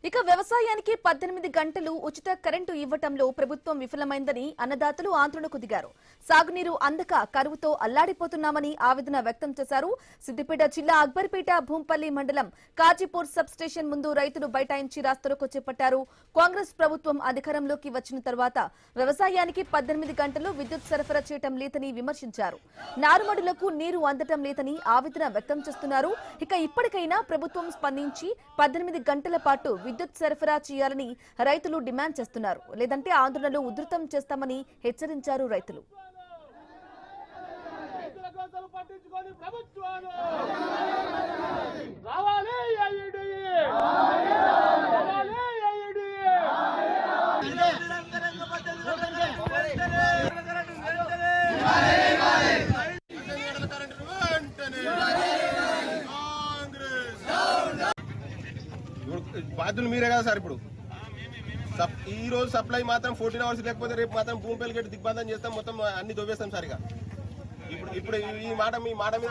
ఇక వ్యవసాయానికి 18 గంటలు ఉచిత కరెంటు ఇవ్వటంలో ప్రభుత్వం విఫలమైందని అన్నదాతలు ఆందోళనకు దిగారు. సాగునీరు అందక కరువుతో అల్లాడిపోతున్నామని ఆవేదన వ్యక్తం చేశారు. సిద్దిపేట జిల్లా అక్బర్పేట భూంపల్లి మండలం కాజీపూర్ సబ్ స్టేషన్ ముందు రైతులు బైఠాయించి రాస్తారోకో చేపట్టారు. కాంగ్రెస్ ప్రభుత్వం అధికారంలోకి వచ్చిన తర్వాత వ్యవసాయానికి 18 గంటలు విద్యుత్ సరఫరా చేయటం లేదని విమర్శించారు. నారుమడులకు నీరు అందటం లేదని ఆవేదన వ్యక్తం చేస్తున్నారు. ఇక ఇప్పటికైనా ప్రభుత్వం స్పందించి 18 గంటల పాటు విద్యుత్ సరఫరా చేయాలని రైతులు డిమాండ్ చేస్తున్నారు. లేదంటే ఆందోళనలు ఉధృతం చేస్తామని హెచ్చరించారు రైతులు. బాధ్యులు మీరే కదా సార్. ఇప్పుడు ఈ రోజు సప్లై మాత్రం 14 అవర్స్ లేకపోతే రేపు మాత్రం భూమిపల్లి గట్టి దిగ్బంధం చేస్తాం, మొత్తం అన్ని దొబ్బేస్తాం సార్. ఇక ఇప్పుడు ఈ మాట మీ మాట మీద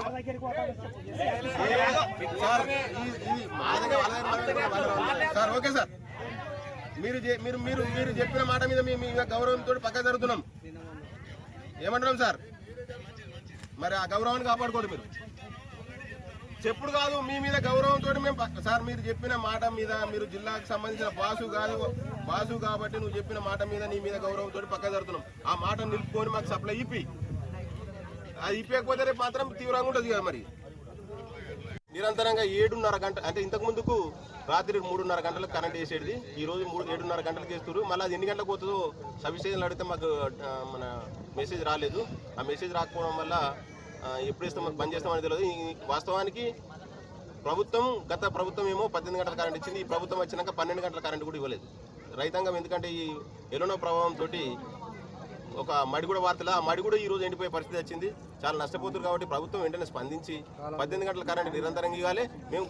సార్ ఓకే సార్, మీరు చెప్పిన మాట మీద మేము గౌరవంతో పక్క జరుగుతున్నాం. ఏమంటున్నాం సార్? మరి ఆ గౌరవాన్ని కాపాడుకోండి. మీరు చెప్పుడు కాదు, మీ మీద గౌరవంతో మేము సార్ మీరు చెప్పిన మాట మీద, మీరు జిల్లాకు సంబంధించిన బాసు కాబట్టి నువ్వు చెప్పిన మాట మీద నీ మీద గౌరవంతో పక్క జరుగుతున్నాం. ఆ మాట నిలుపుకొని మాకు సప్లై ఇప్పి, అది ఇప్పకపోతే రేపు మాత్రం తీవ్రంగా ఉంటుంది కదా. మరి నిరంతరంగా 7:30 గంటలు అంటే ఇంతకు ముందుకు రాత్రి 3:30 గంటలకు కరెంట్ వేసేది, ఈ రోజు 7:30 గంటలకు వేస్తారు. మళ్ళీ అది ఎన్ని గంటలకు పోతుందో సబ్స్టేషన్లు అడిగితే మాకు మన మెసేజ్ రాలేదు. ఆ మెసేజ్ రాకపోవడం వల్ల ఎప్పుడు ఇస్తాం బంద్ చేస్తామని తెలియదు. వాస్తవానికి గత ప్రభుత్వం ఏమో 18 గంటల కరెంట్ ఇచ్చింది. ఈ ప్రభుత్వం వచ్చినాక 12 గంటల కరెంట్ కూడా ఇవ్వలేదు. రైతాంగం ఎందుకంటే ఈ ఎల్లునో ప్రభావంతో ఒక మడిగూడ వార్తల ఆ మడిగూడ ఈ రోజు ఎండిపోయే పరిస్థితి వచ్చింది. చాలా నష్టపోతున్నారు. కాబట్టి ప్రభుత్వం వెంటనే స్పందించి 18 గంటల కరెంట్ నిరంతరంగా ఇవ్వాలి. మేము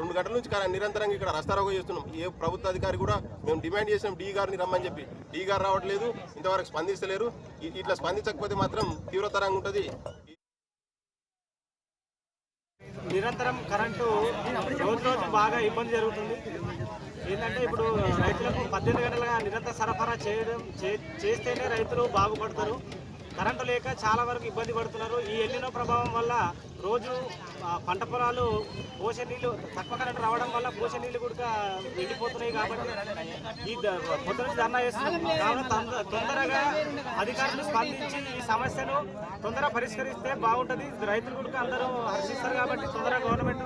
2 గంటల నుంచి నిరంతరంగా ఇక్కడ రస్తారోకో చేస్తున్నాం. ఏ ప్రభుత్వ అధికారి కూడా మేము డిమాండ్ చేసినాం డీ గారిని రమ్మని చెప్పి, డీ గారు రావట్లేదు, ఇంతవరకు స్పందిస్తలేరు. ఇట్లా స్పందించకపోతే మాత్రం తీవ్రతరంగా ఉంటుంది. నిరంతరం కరెంటు రోజు బాగా ఇబ్బంది జరుగుతుంది. ఏంటంటే ఇప్పుడు రైతులకు 18 గంటలుగా నిరంతర సరఫరా చేస్తేనే రైతులు బాగుపడతారు. కరెంటు లేక చాలా వరకు ఇబ్బంది పడుతున్నారు. ఈ ఎల్లినో ప్రభావం వల్ల రోజు పంట పొలాలు పోసే నీళ్లు తక్కువ కరెంటు రావడం వల్ల పోసే నీళ్లు కూడా ఎండిపోతున్నాయి. కాబట్టి ఈ పొద్దున ధర్నా చేస్తున్నాం. కావున తొందరగా అధికారులు స్పందించి ఈ సమస్యను తొందరగా పరిష్కరిస్తే బాగుంటుంది. రైతులు కూడా అందరూ హర్షిస్తారు. కాబట్టి తొందరగా గవర్నమెంట్